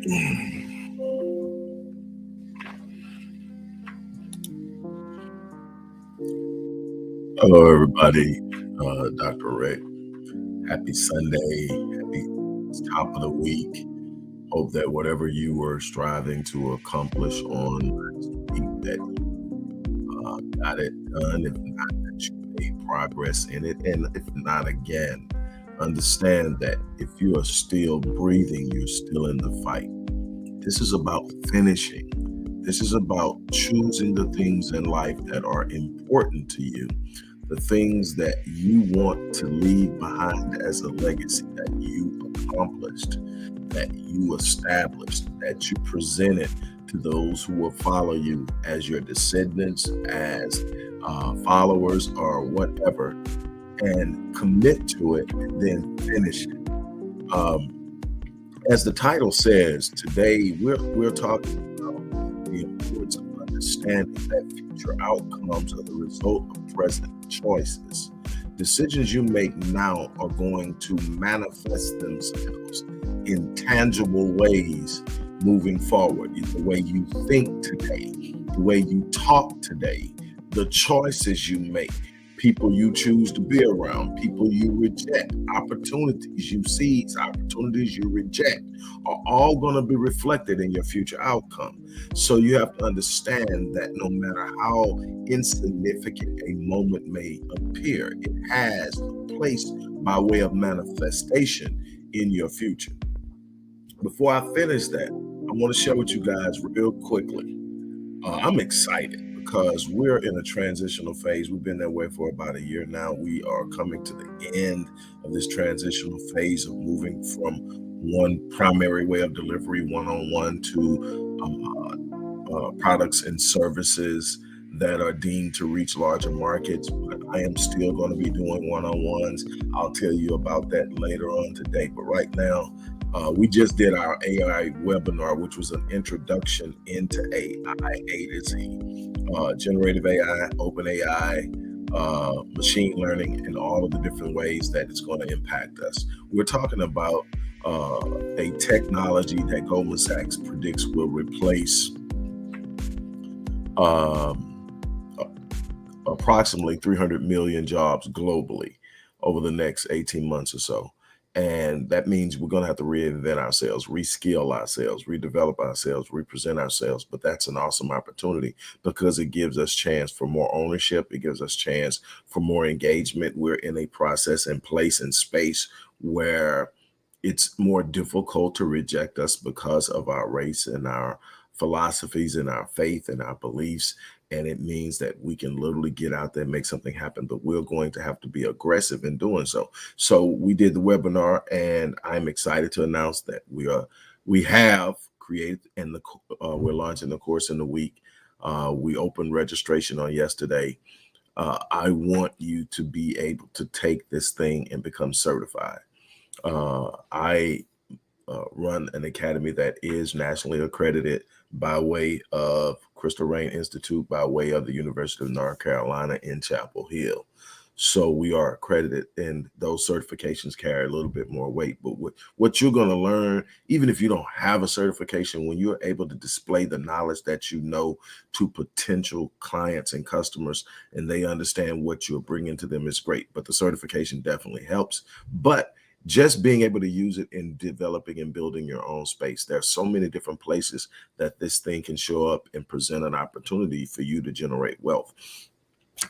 Hello, everybody. Dr. Rick. Happy Sunday. Happy top of the week. Hope that whatever you were striving to accomplish on last week, that got it done. If not, that you made progress in it. And if not, again, understand that if you are still breathing, you're still in the fight. This is about finishing. This is about choosing the things in life that are important to you, the things that you want to leave behind as a legacy that you accomplished, that you established, that you presented to those who will follow you as your descendants, as followers, or whatever, and commit to it and then finish it. As the title says, today we're talking about the importance of understanding that future outcomes are the result of present choices. Decisions you make now are going to manifest themselves in tangible ways moving forward. The way you think today, the way you talk today, the choices you make, people you choose to be around, people you reject, opportunities you seize, opportunities you reject, are all going to be reflected in your future outcome. So you have to understand that no matter how insignificant a moment may appear, it has a place by way of manifestation in your future. Before I finish that, I want to share with you guys real quickly. I'm excited because we're in a transitional phase. We've been that way for about a year now. We are coming to the end of this transitional phase of moving from one primary way of delivery, one-on-one, to products and services that are deemed to reach larger markets. But I am still going to be doing one-on-ones. I'll tell you about that later on today. But right now, we just did our AI webinar, which was an introduction into AI, A to Z, generative AI, open AI, machine learning, and all of the different ways that it's going to impact us. We're talking about a technology that Goldman Sachs predicts will replace approximately 300 million jobs globally over the next 18 months or so. And that means we're going to have to reinvent ourselves, reskill ourselves, redevelop ourselves, represent ourselves. But that's an awesome opportunity because it gives us chance for more ownership. It gives us chance for more engagement. We're in a process and place and space where it's more difficult to reject us because of our race and our philosophies and our faith and our beliefs. And it means that we can literally get out there and make something happen, but we're going to have to be aggressive in doing so. So we did the webinar, and I'm excited to announce that we have created, and we're launching the course in the week. We opened registration on yesterday. I want you to be able to take this thing and become certified. I run an academy that is nationally accredited by way of Crystal Rain Institute, by way of the University of North Carolina in Chapel Hill. So we are accredited, and those certifications carry a little bit more weight. But what you're going to learn, even if you don't have a certification, when you're able to display the knowledge that you know to potential clients and customers, and they understand what you're bringing to them, is great. But the certification definitely helps. But just being able to use it in developing and building your own space. There are so many different places that this thing can show up and present an opportunity for you to generate wealth.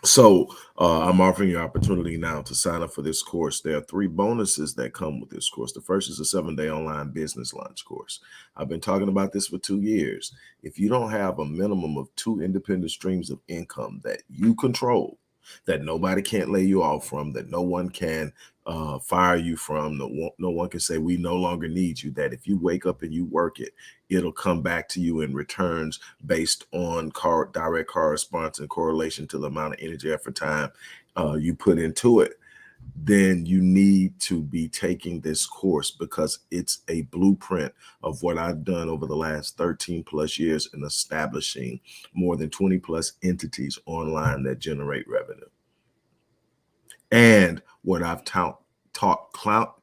So I'm offering you opportunity now to sign up for this course. There are 3 bonuses that come with this course. The first is a 7-day online business launch course. I've been talking about this for 2 years. If you don't have a minimum of 2 independent streams of income that you control, that nobody can't lay you off from, that no one can fire you from, no one can say we no longer need you, that if you wake up and you work it, it'll come back to you in returns based on direct correspondence and correlation to the amount of energy, effort, time you put into it, then you need to be taking this course because it's a blueprint of what I've done over the last 13 plus years in establishing more than 20 plus entities online that generate revenue. And what I've taught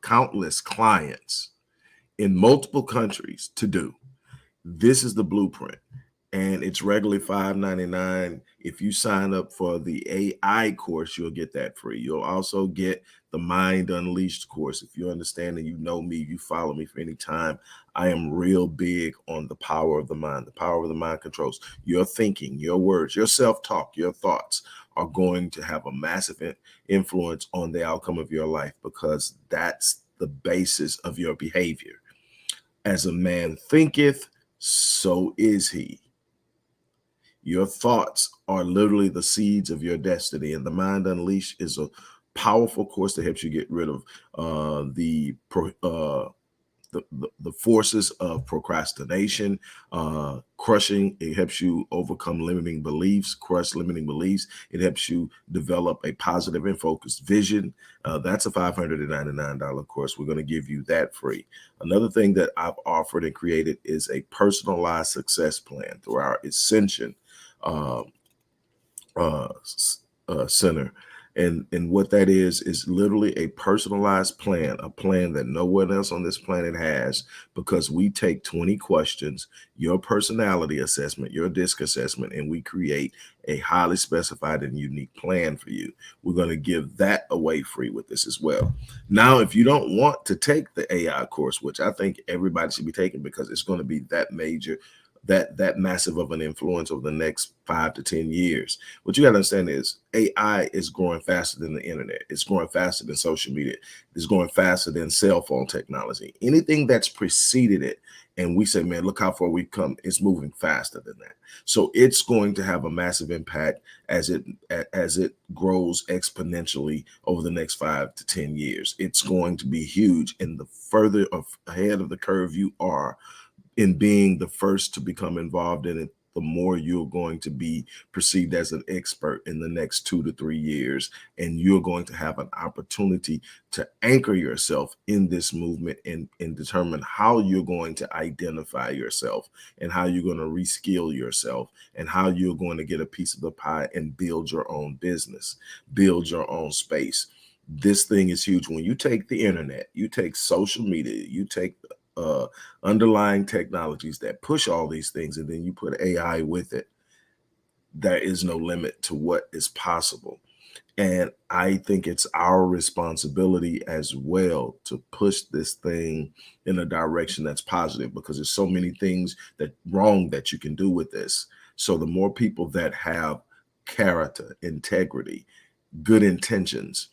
countless clients in multiple countries to do. This is the blueprint, and it's regularly $5.99. If you sign up for the AI course, you'll get that free. You'll also get the Mind Unleashed course. If you understand and you know me, you follow me for any time, I am real big on the power of the mind. The power of the mind controls your thinking, your words, your self-talk, your thoughts are going to have a massive influence on the outcome of your life, because that's the basis of your behavior. As a man thinketh, so is he. Your thoughts are literally the seeds of your destiny. And the Mind Unleashed is a powerful course that helps you get rid of the forces of procrastination, crushing. It helps you overcome limiting beliefs, crush limiting beliefs. It helps you develop a positive and focused vision. That's a $599 course. We're going to give you that free. Another thing that I've offered and created is a personalized success plan through our Ascension uh, uh, center. And what that is literally a personalized plan, a plan that no one else on this planet has, because we take 20 questions, your personality assessment, your DISC assessment, and we create a highly specified and unique plan for you. We're going to give that away free with this as well. Now, if you don't want to take the AI course, which I think everybody should be taking because it's going to be that major, that massive of an influence over the next 5 to 10 years. What you got to understand is AI is growing faster than the internet. It's growing faster than social media. It's growing faster than cell phone technology. Anything that's preceded it, and we say, man, look how far we've come, it's moving faster than that. So it's going to have a massive impact as it grows exponentially over the next 5 to 10 years. It's going to be huge. And the further ahead of the curve you are in being the first to become involved in it, the more you're going to be perceived as an expert in the next 2 to 3 years. And you're going to have an opportunity to anchor yourself in this movement and determine how you're going to identify yourself and how you're going to reskill yourself and how you're going to get a piece of the pie and build your own business, build your own space. This thing is huge. When you take the internet, you take social media, you take uh, underlying technologies that push all these things, and then you put AI with it, there is no limit to what is possible. And I think it's our responsibility as well to push this thing in a direction that's positive, because there's so many things that wrong that you can do with this. So the more people that have character, integrity, good intentions,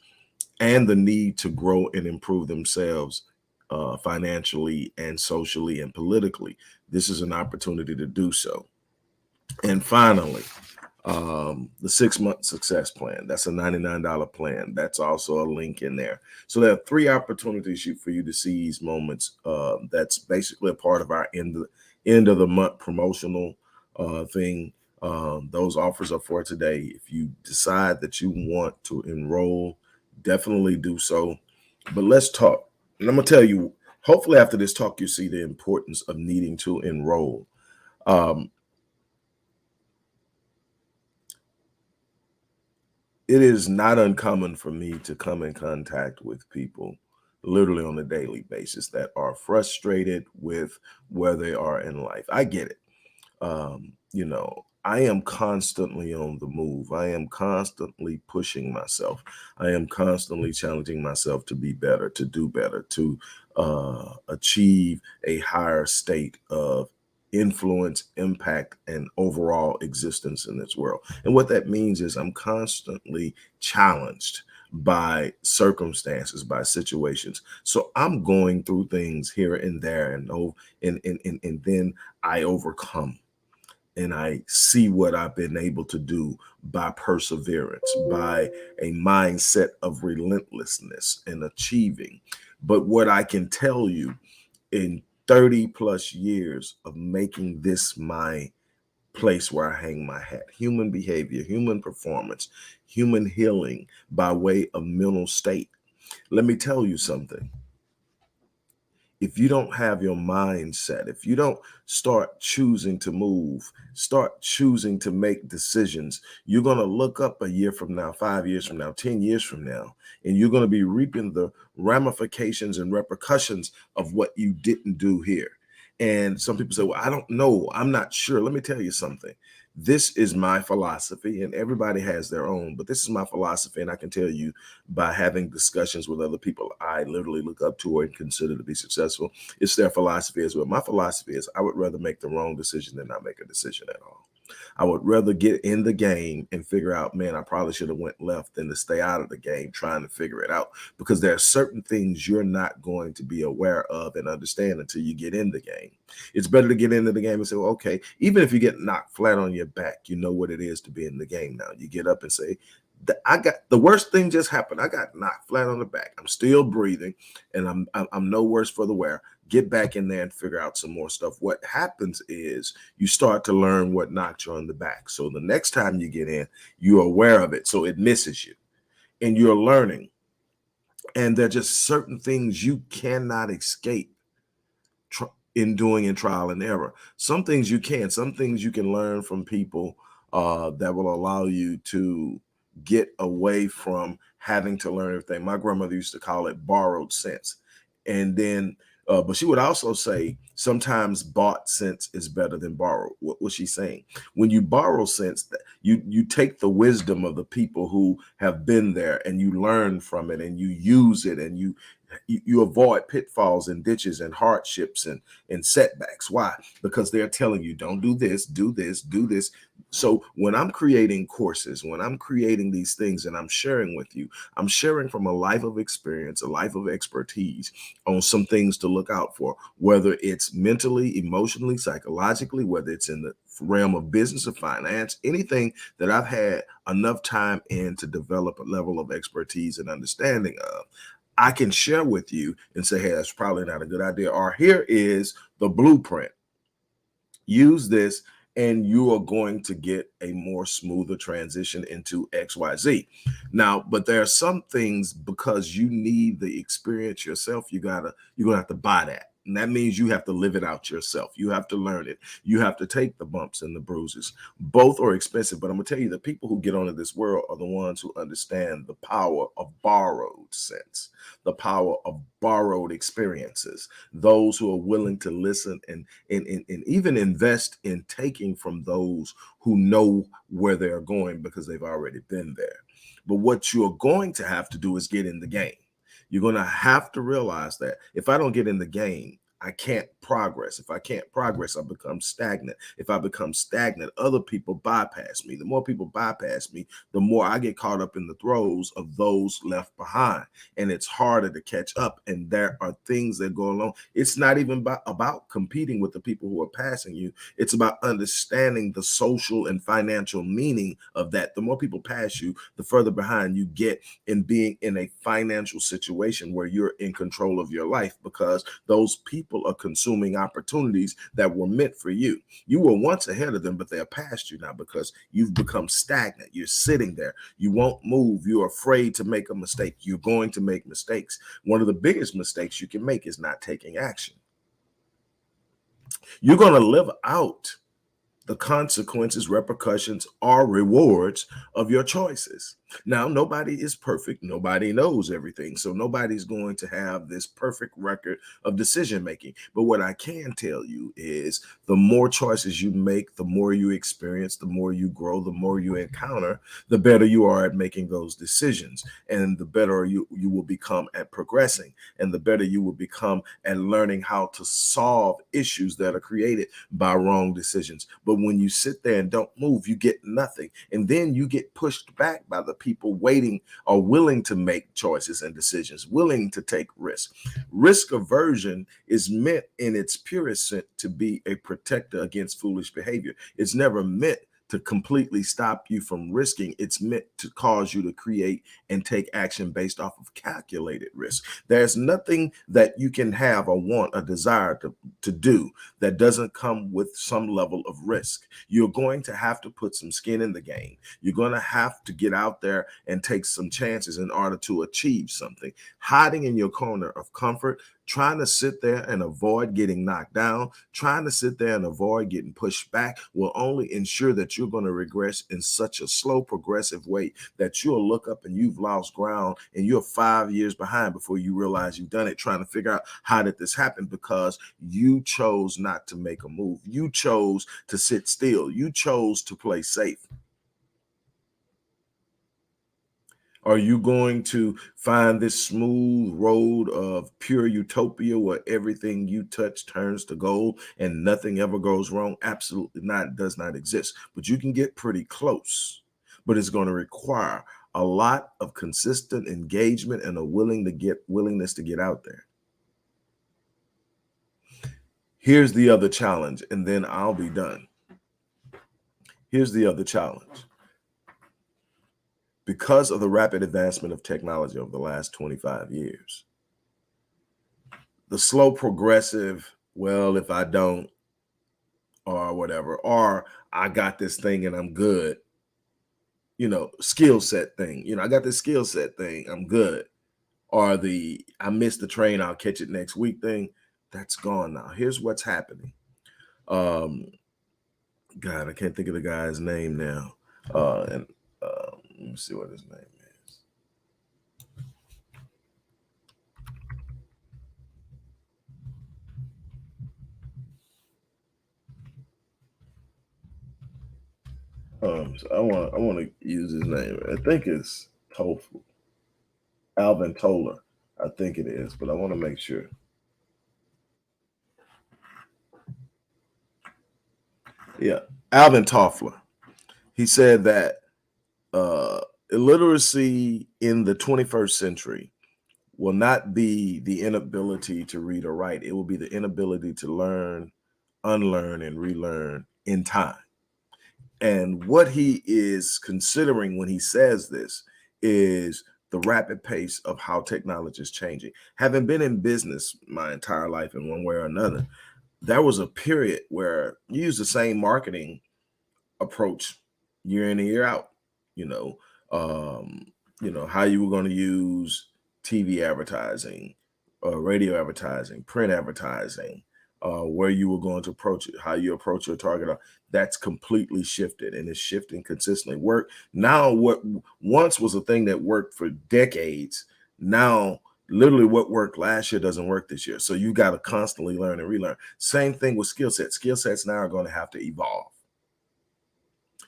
and the need to grow and improve themselves financially and socially and politically, this is an opportunity to do so. And finally, the 6-month success plan. That's a $99 plan. That's also a link in there. So there are 3 opportunities for you to seize moments. That's basically a part of our end of the month promotional thing. Those offers are for today. If you decide that you want to enroll, definitely do so. But let's talk. And I'm gonna tell you, hopefully after this talk, you see the importance of needing to enroll. Um, it is not uncommon for me to come in contact with people literally on a daily basis that are frustrated with where they are in life. I get it. I am constantly on the move. I am constantly pushing myself. I am constantly challenging myself to be better, to do better, to achieve a higher state of influence, impact, and overall existence in this world. And what that means is I'm constantly challenged by circumstances, by situations. So I'm going through things here and there, and then I overcome, and I see what I've been able to do by perseverance, by a mindset of relentlessness and achieving. But what I can tell you, in 30 plus years of making this my place where I hang my hat, human behavior, human performance, human healing by way of mental state, let me tell you something. If you don't have your mindset, if you don't start choosing to move, start choosing to make decisions, you're going to look up a year from now, 5 years from now, 10 years from now, and you're going to be reaping the ramifications and repercussions of what you didn't do here. And some people say, well, I don't know. I'm not sure. Let me tell you something. This is my philosophy, and everybody has their own, but this is my philosophy. And I can tell you by having discussions with other people I literally look up to or consider to be successful, it's their philosophy as well. My philosophy is I would rather make the wrong decision than not make a decision at all. I would rather get in the game and figure out, man, I probably should have went left than to stay out of the game trying to figure it out, because there are certain things you're not going to be aware of and understand until you get in the game. It's better to get into the game and say, well, okay, even if you get knocked flat on your back, you know what it is to be in the game now. You get up and say, I got the worst thing just happened. I got knocked flat on the back. I'm still breathing, and I'm no worse for the wear. Get back in there and figure out some more stuff. What happens is you start to learn what knocked you on the back. So the next time you get in, you're aware of it, so it misses you, and you're learning. And there are just certain things you cannot escape in doing in trial and error. Some things you can. Some things you can learn from people that will allow you to get away from having to learn everything. My grandmother used to call it borrowed sense. And then, but she would also say sometimes bought sense is better than borrowed. What was she saying? When you borrow sense, you take the wisdom of the people who have been there and you learn from it and you use it, and you avoid pitfalls and ditches and hardships and setbacks. Why? Because they're telling you, don't do this, do this, do this. So when I'm creating courses, when I'm creating these things and I'm sharing with you, I'm sharing from a life of experience, a life of expertise on some things to look out for, whether it's mentally, emotionally, psychologically, whether it's in the realm of business or finance, anything that I've had enough time in to develop a level of expertise and understanding of, I can share with you and say, hey, that's probably not a good idea. Or here is the blueprint. Use this and you are going to get a more smoother transition into XYZ. Now, but there are some things, because you need the experience yourself, you're gonna have to buy that. And that means you have to live it out yourself. You have to learn it. You have to take the bumps and the bruises. Both are expensive, but I'm gonna tell you, the people who get onto this world are the ones who understand the power of borrowed sense, the power of borrowed experiences, those who are willing to listen and even invest in taking from those who know where they're going because they've already been there. But what you're going to have to do is get in the game. You're going to have to realize that if I don't get in the game, I can't progress. If I can't progress, I become stagnant. If I become stagnant, other people bypass me. The more people bypass me, the more I get caught up in the throes of those left behind. And it's harder to catch up. And there are things that go along. It's not even about competing with the people who are passing you. It's about understanding the social and financial meaning of that. The more people pass you, the further behind you get in being in a financial situation where you're in control of your life, because those people are consuming opportunities that were meant for you. You were once ahead of them, but they're past you now because you've become stagnant. You're sitting there. You won't move. You're afraid to make a mistake. You're going to make mistakes. One of the biggest mistakes you can make is not taking action. You're going to live out the consequences, repercussions, or rewards of your choices. Now, nobody is perfect. Nobody knows everything. So nobody's going to have this perfect record of decision making. But what I can tell you is the more choices you make, the more you experience, the more you grow, the more you encounter, the better you are at making those decisions. And the better you will become at progressing. And the better you will become at learning how to solve issues that are created by wrong decisions. But when you sit there and don't move, you get nothing. And then you get pushed back by the people waiting or willing to make choices and decisions, willing to take risks. Risk aversion is meant in its purest sense to be a protector against foolish behavior. It's never meant to completely stop you from risking. It's meant to cause you to create and take action based off of calculated risk. There's nothing that you can have or want a desire to do that doesn't come with some level of risk. You're going to have to put some skin in the game. You're going to have to get out there and take some chances in order to achieve something. Hiding in your corner of comfort, trying to sit there and avoid getting knocked down, trying to sit there and avoid getting pushed back will only ensure that you're going to regress in such a slow, progressive way that you'll look up and you've lost ground and you're 5 years behind before you realize you've done it, trying to figure out how did this happen, because you chose not to make a move. You chose to sit still. You chose to play safe. Are you going to find this smooth road of pure utopia where everything you touch turns to gold and nothing ever goes wrong? Absolutely not. It does not exist. But you can get pretty close. But it's going to require a lot of consistent engagement and a willingness to get out there. Here's the other challenge, and then I'll be done. Here's the other challenge. Because of the rapid advancement of technology over the last 25 years, the slow progressive, well, if I don't, or whatever, or I got this thing and I'm good, skill set thing, I got this skill set thing, I'm good, or the I missed the train, I'll catch it next week thing, that's gone now. Here's what's happening. God, I can't think of the guy's name now. And let me see what his name is. So I want to use his name. I think it's Tofu. Alvin Toller. I think it is, but I want to make sure. Yeah, Alvin Toffler. He said that uh, illiteracy in the 21st century will not be the inability to read or write. It will be the inability to learn, unlearn, and relearn in time. And what he is considering when he says this is the rapid pace of how technology is changing. Having been in business my entire life in one way or another, there was a period where you use the same marketing approach year in and year out. You know, um, how you were going to use TV advertising, radio advertising, print advertising, where you were going to approach it, how you approach your target. That's completely shifted and it's shifting consistently. Work now, what once was a thing that worked for decades, now literally what worked last year doesn't work this year. So you got to constantly learn and relearn. Same thing with skill sets. Skill sets now are going to have to evolve.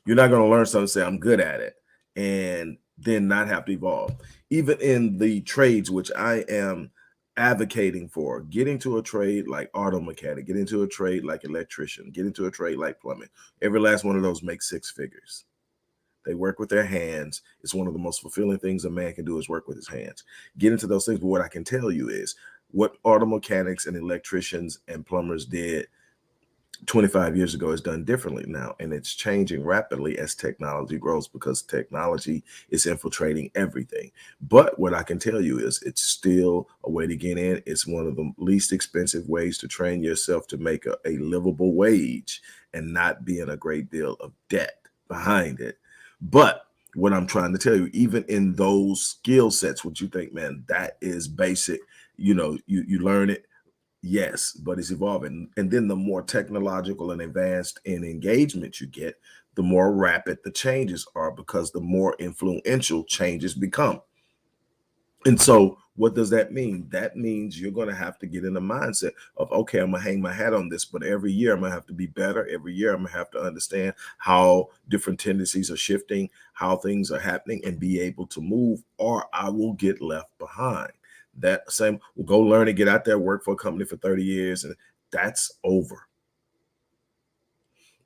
You're not going to learn something and say, I'm good at it, and then not have to evolve. Even in the trades, which I am advocating for, get into a trade like auto mechanic, get into a trade like electrician, get into a trade like plumbing. Every last one of those makes six figures. They work with their hands. It's one of the most fulfilling things a man can do is work with his hands. Get into those things. But what I can tell you is what auto mechanics and electricians and plumbers did 25 years ago is done differently now, and it's changing rapidly as technology grows because technology is infiltrating everything. But what I can tell you is it's still a way to get in. It's one of the least expensive ways to train yourself to make a livable wage and not be in a great deal of debt behind it. But what I'm trying to tell you, even in those skill sets, what you think, man, that is basic, you learn it. Yes, but it's evolving. And then the more technological and advanced in engagement you get, the more rapid the changes are because the more influential changes become. And so what does that mean? That means you're going to have to get in the mindset of, okay, I'm going to hang my hat on this, but every year I'm going to have to be better. Every year I'm going to have to understand how different tendencies are shifting, how things are happening, and be able to move, or I will get left behind. That same, we'll go learn and get out there, work for a company for 30 years, and that's over.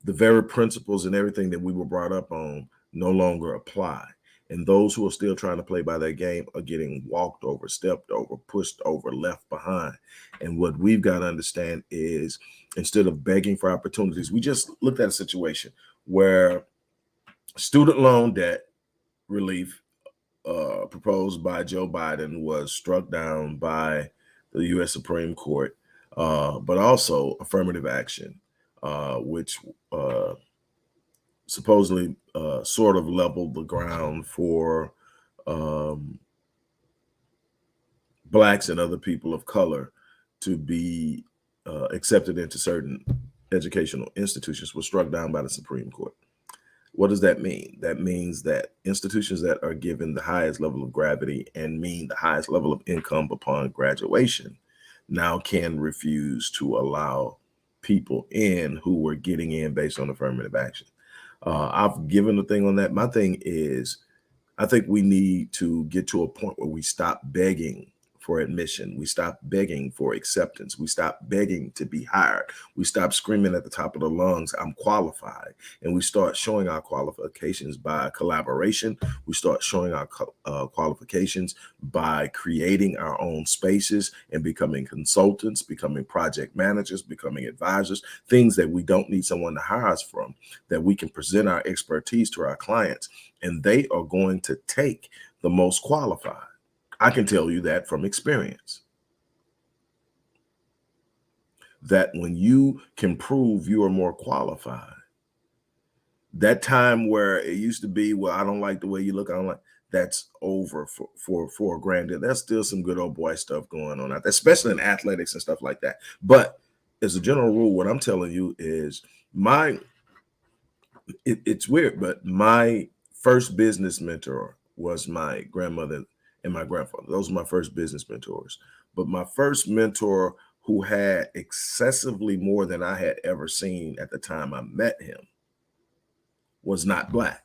The very principles and everything that we were brought up on no longer apply. And those who are still trying to play by their game are getting walked over, stepped over, pushed over, left behind. And what we've got to understand is instead of begging for opportunities, we just looked at a situation where student loan debt relief proposed by Joe Biden was struck down by the U.S. Supreme Court, but also affirmative action, which supposedly sort of leveled the ground for blacks and other people of color to be accepted into certain educational institutions was struck down by the Supreme Court. What does that mean? That means that institutions that are given the highest level of gravity and mean the highest level of income upon graduation now can refuse to allow people in who were getting in based on affirmative action. I've given a thing on that. My thing is, I think we need to get to a point where we stop begging for admission. We stop begging for acceptance. We stop begging to be hired. We stop screaming at the top of the lungs, I'm qualified. And we start showing our qualifications by collaboration. We start showing our qualifications by creating our own spaces and becoming consultants, becoming project managers, becoming advisors, things that we don't need someone to hire us from, that we can present our expertise to our clients, and they are going to take the most qualified. I can tell you that from experience, that when you can prove you are more qualified, that time where it used to be, well, I don't like the way you look, I don't like, that's over for granted. There's still some good old boy stuff going on out there, especially in athletics and stuff like that. But as a general rule, what I'm telling you is it's weird, but my first business mentor was my grandmother and my grandfather. Those were my first business mentors. But my first mentor, who had excessively more than I had ever seen at the time I met him, was not Black.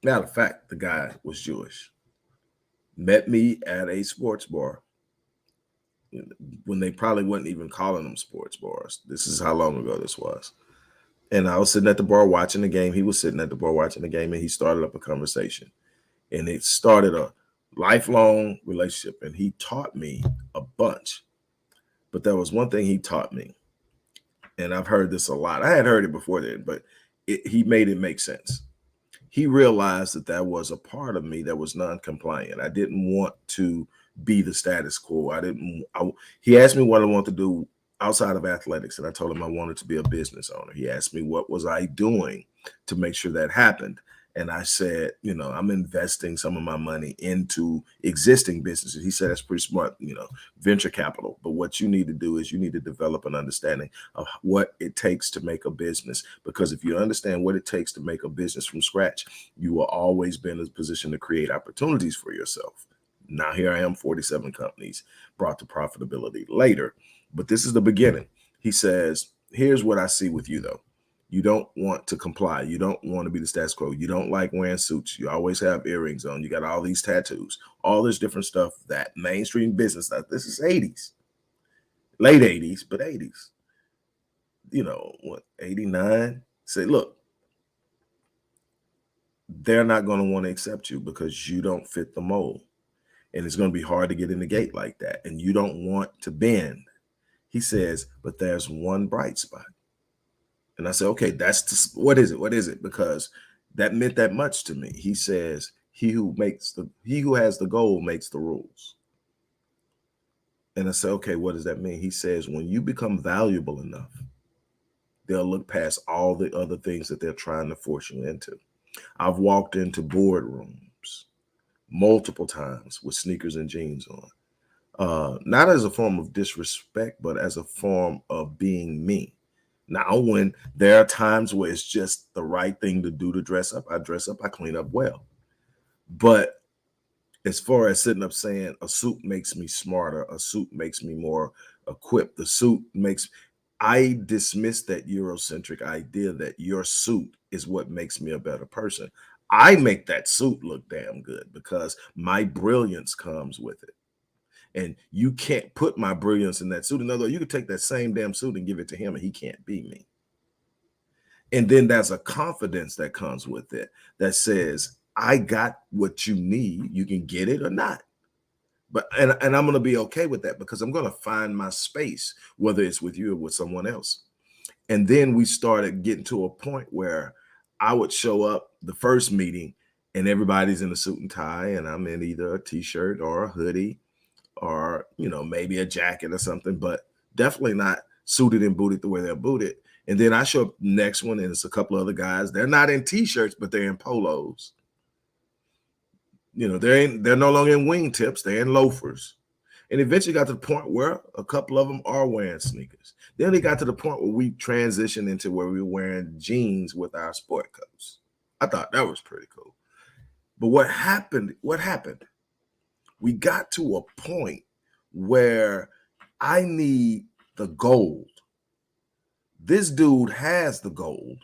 Matter of fact, the guy was Jewish. Met me at a sports bar when they probably wasn't even calling them sports bars. This is how long ago this was. And I was sitting at the bar watching the game. He was sitting at the bar watching the game, and he started up a conversation. And it started a lifelong relationship. And he taught me a bunch. But there was one thing he taught me, and I've heard this a lot. I had heard it before then, but he made it make sense. He realized that there was a part of me that was non-compliant. I didn't want to be the status quo. He asked me what I wanted to do outside of athletics, and I told him I wanted to be a business owner. He asked me what was I doing to make sure that happened. And I said, I'm investing some of my money into existing businesses. He said, that's pretty smart, venture capital. But what you need to do is you need to develop an understanding of what it takes to make a business. Because if you understand what it takes to make a business from scratch, you will always be in a position to create opportunities for yourself. Now, here I am, 47 companies brought to profitability later. But this is the beginning. He says, here's what I see with you, though. You don't want to comply. You don't want to be the status quo. You don't like wearing suits. You always have earrings on. You got all these tattoos, all this different stuff that mainstream business, this is 80s, late 80s, but 80s, 89? Say, look, they're not going to want to accept you because you don't fit the mold. And it's going to be hard to get in the gate like that. And you don't want to bend. He says, but there's one bright spot. And I said, okay, what is it? What is it? Because that meant that much to me. He says, he who has the goal makes the rules. And I said, okay, what does that mean? He says, when you become valuable enough, they'll look past all the other things that they're trying to force you into. I've walked into boardrooms multiple times with sneakers and jeans on, not as a form of disrespect, but as a form of being me. Now, when there are times where it's just the right thing to do to dress up, I dress up, I clean up well. But as far as sitting up saying a suit makes me smarter, a suit makes me more equipped, I dismiss that Eurocentric idea that your suit is what makes me a better person. I make that suit look damn good because my brilliance comes with it. And you can't put my brilliance in that suit. In other words, you could take that same damn suit and give it to him and he can't be me. And then there's a confidence that comes with it that says, I got what you need. You can get it or not. And I'm going to be okay with that because I'm going to find my space, whether it's with you or with someone else. And then we started getting to a point where I would show up the first meeting and everybody's in a suit and tie and I'm in either a t-shirt or a hoodie or, maybe a jacket or something, but definitely not suited and booted the way they're booted. And then I show up next one and it's a couple other guys. They're not in t-shirts, but they're in polos. They're no longer in wingtips. They're in loafers. And eventually got to the point where a couple of them are wearing sneakers. Then it got to the point where we transitioned into where we were wearing jeans with our sport coats. I thought that was pretty cool. But what happened? What happened? We got to a point where I need the gold. This dude has the gold.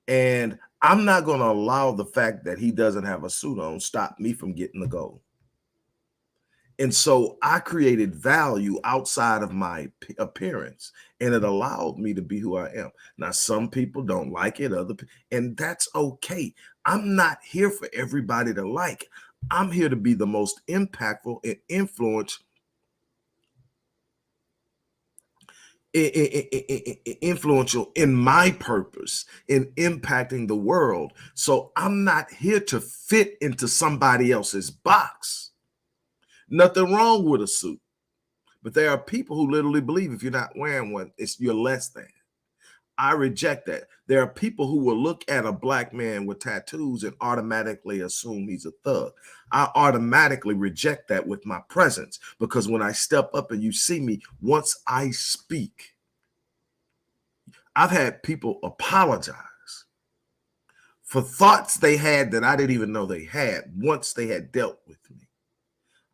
And I'm not going to allow the fact that he doesn't have a suit on stop me from getting the gold. And so I created value outside of my appearance, and it allowed me to be who I am. Now, some people don't like it, and that's okay. I'm not here for everybody to like. I'm here to be the most impactful and influential in my purpose in impacting the world. So I'm not here to fit into somebody else's box. Nothing wrong with a suit. But there are people who literally believe if you're not wearing one, you're less than. I reject that. There are people who will look at a black man with tattoos and automatically assume he's a thug. I automatically reject that with my presence, because when I step up and you see me, once I speak, I've had people apologize for thoughts they had that I didn't even know they had once they had dealt with me.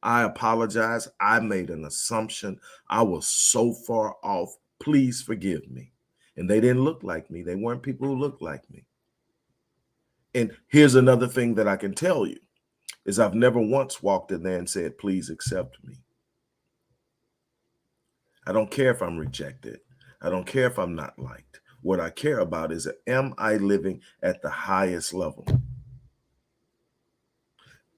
I apologize. I made an assumption. I was so far off. Please forgive me. And they didn't look like me. They weren't people who looked like me. And here's another thing that I can tell you is I've never once walked in there and said, please accept me. I don't care if I'm rejected. I don't care if I'm not liked. What I care about is, am I living at the highest level?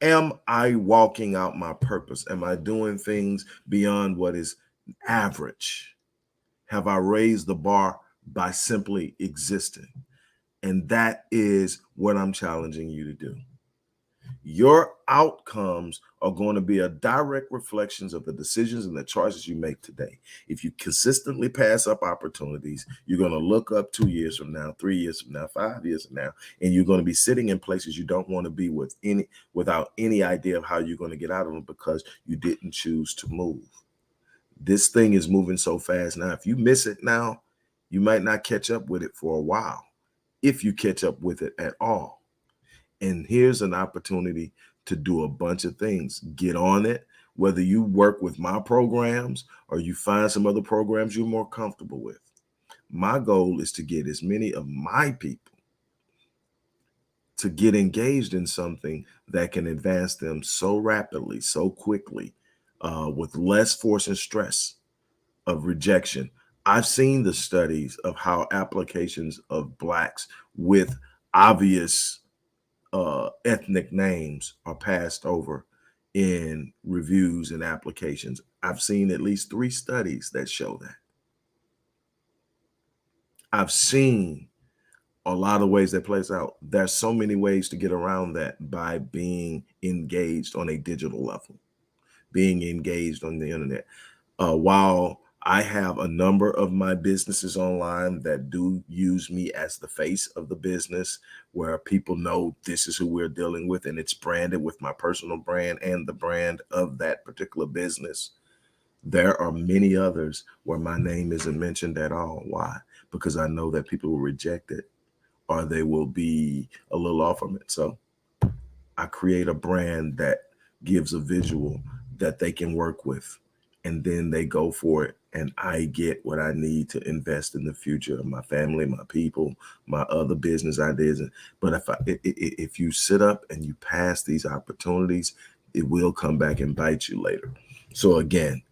Am I walking out my purpose? Am I doing things beyond what is average? Have I raised the bar by simply existing? And that is what I'm challenging you to do. Your outcomes are going to be a direct reflections of the decisions and the choices you make today. If you consistently pass up opportunities, you're going to look up 2 years from now, 3 years from now, 5 years from now, and you're going to be sitting in places you don't want to be without any idea of how you're going to get out of them because you didn't choose to move. This thing is moving so fast now. If you miss it now, you might not catch up with it for a while, if you catch up with it at all. And here's an opportunity to do a bunch of things. Get on it, whether you work with my programs or you find some other programs you're more comfortable with. My goal is to get as many of my people to get engaged in something that can advance them so rapidly, so quickly, with less force and stress of rejection. I've seen the studies of how applications of Blacks with obvious ethnic names are passed over in reviews and applications. I've seen at least 3 studies that show that. I've seen a lot of ways that plays out. There's so many ways to get around that by being engaged on a digital level, being engaged on the internet. While I have a number of my businesses online that do use me as the face of the business, where people know this is who we're dealing with, and it's branded with my personal brand and the brand of that particular business. There are many others where my name isn't mentioned at all. Why? Because I know that people will reject it or they will be a little off from it. So I create a brand that gives a visual that they can work with, and then they go for it. And I get what I need to invest in the future of my family, my people, my other business ideas. But if you sit up and you pass these opportunities, it will come back and bite you later. So again,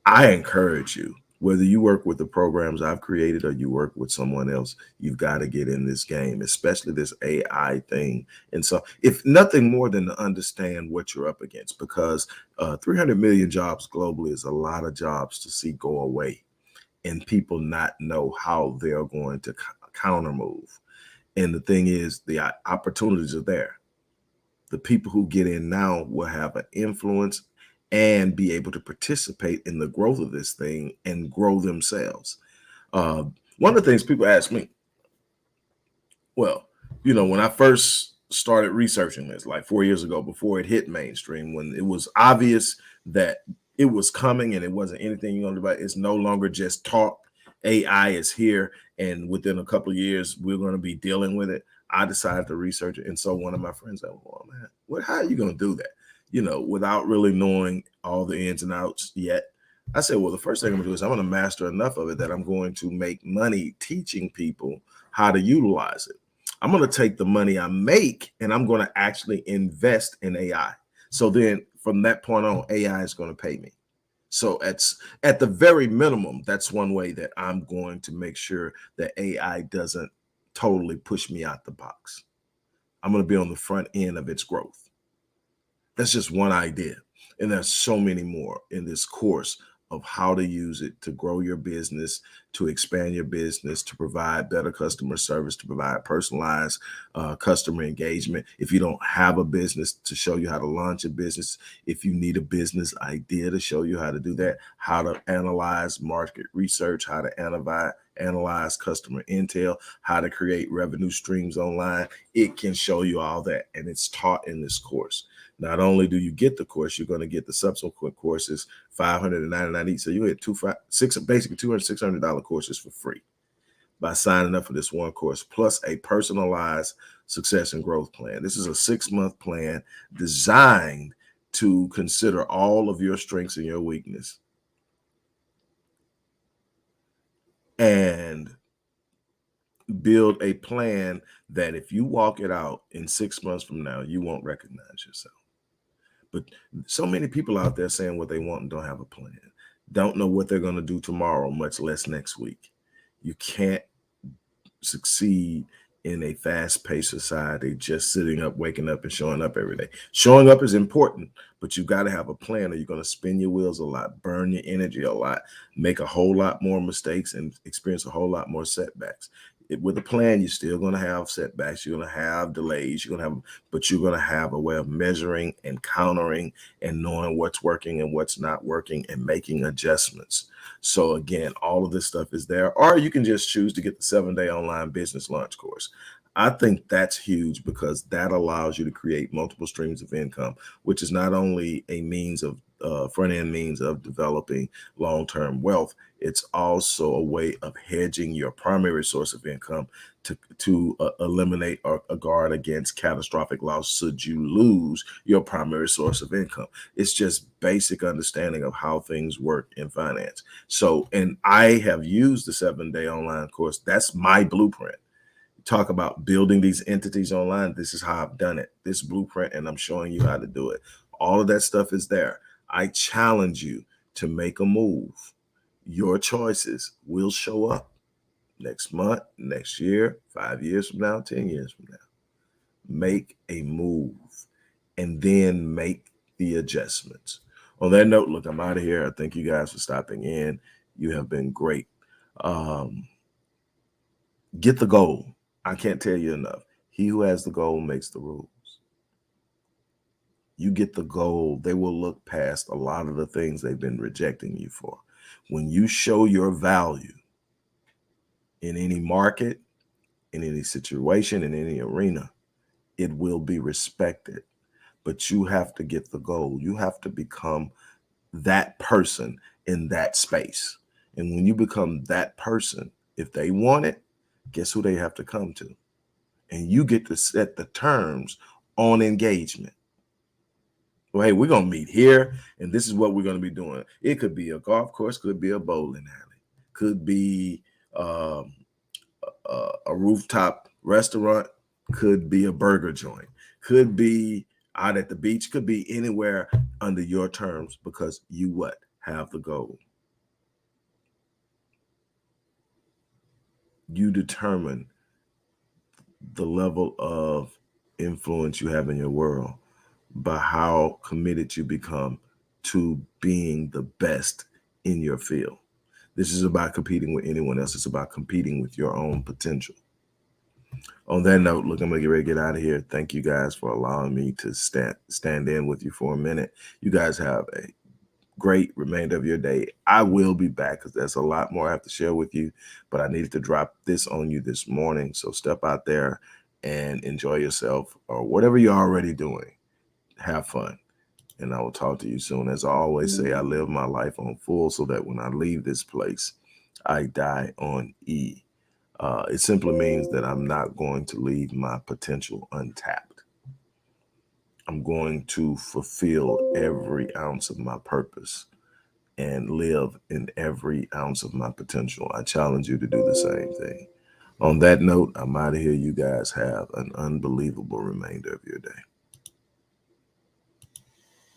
I encourage you, whether you work with the programs I've created or you work with someone else, you've got to get in this game, especially this AI thing. And so if nothing more than to understand what you're up against, because 300 million jobs globally is a lot of jobs to see go away and people not know how they're going to counter move. And the thing is, the opportunities are there. The people who get in now will have an influence and be able to participate in the growth of this thing and grow themselves. One of the things people ask me, well, when I first started researching this, like 4 years ago, before it hit mainstream, when it was obvious that It was coming and it wasn't anything you're going to do about it. It's no longer just talk. AI is here, and within a couple of years, we're going to be dealing with it. I decided to research it. And so one of my friends said, well, man, how are you going to do that? Without really knowing all the ins and outs yet. I said, well, the first thing I'm gonna do is I'm gonna master enough of it that I'm going to make money teaching people how to utilize it. I'm gonna take the money I make and I'm gonna actually invest in AI. So then from that point on, AI is gonna pay me. So at the very minimum, that's one way that I'm going to make sure that AI doesn't totally push me out the box. I'm going to be on the front end of its growth. That's just one idea. And there's so many more in this course of how to use it to grow your business, to expand your business, to provide better customer service, to provide personalized customer engagement. If you don't have a business, to show you how to launch a business. If you need a business idea, to show you how to do that, how to analyze market research, how to analyze customer intel, how to create revenue streams online. It can show you all that, and it's taught in this course. Not only do you get the course, you're going to get the subsequent courses, $599 each. So you get basically $600 courses for free by signing up for this one course, plus a personalized success and growth plan. This is a 6-month plan designed to consider all of your strengths and your weakness, and build a plan that if you walk it out in 6 months from now, you won't recognize yourself. But so many people out there saying what they want and don't have a plan, don't know what they're going to do tomorrow, much less next week. You can't succeed in a fast-paced society just sitting up, waking up, and showing up every day. Showing up is important, but you've got to have a plan, or you're going to spin your wheels a lot, burn your energy a lot, make a whole lot more mistakes, and experience a whole lot more setbacks. With a plan, you're still going to have setbacks. You're going to have delays. But you're going to have a way of measuring and countering and knowing what's working and what's not working and making adjustments. So again, all of this stuff is there, or you can just choose to get the 7-day online business launch course. I think that's huge because that allows you to create multiple streams of income, which is not only a means of front-end means of developing long-term wealth, it's also a way of hedging your primary source of income to eliminate or guard against catastrophic loss should you lose your primary source of income. It's just basic understanding of how things work in finance. So, and I have used the 7-day online course. That's my blueprint. Talk about building these entities online. This is how I've done it, this blueprint, and I'm showing you how to do it. All of that stuff is there. I challenge you to make a move. Your choices will show up next month, next year, 5 years from now, 10 years from now. Make a move and then make the adjustments. On that note, look, I'm out of here. I thank you guys for stopping in. You have been great. Get the goal. I can't tell you enough. He who has the goal makes the rules. You get the goal, they will look past a lot of the things they've been rejecting you for. When you show your value in any market, in any situation, in any arena, it will be respected. But you have to get the goal. You have to become that person in that space. And when you become that person, if they want it, guess who they have to come to? And you get to set the terms on engagement. Well, hey, we're going to meet here, and this is what we're going to be doing. It could be a golf course, could be a bowling alley, could be a rooftop restaurant, could be a burger joint, could be out at the beach, could be anywhere under your terms, because you what? Have the goal. You determine the level of influence you have in your world by how committed you become to being the best in your field. This is about competing with anyone else. It's about competing with your own potential. On that note, look, I'm going to get ready to get out of here. Thank you guys for allowing me to stand in with you for a minute. You guys have a great remainder of your day. I will be back because there's a lot more I have to share with you, but I needed to drop this on you this morning. So step out there and enjoy yourself, or whatever you're already doing. Have fun. And I will talk to you soon. As I always say, I live my life on full so that when I leave this place, I die on E. It simply means that I'm not going to leave my potential untapped. I'm going to fulfill every ounce of my purpose and live in every ounce of my potential. I challenge you to do the same thing. On that note, I'm out of here. You guys have an unbelievable remainder of your day.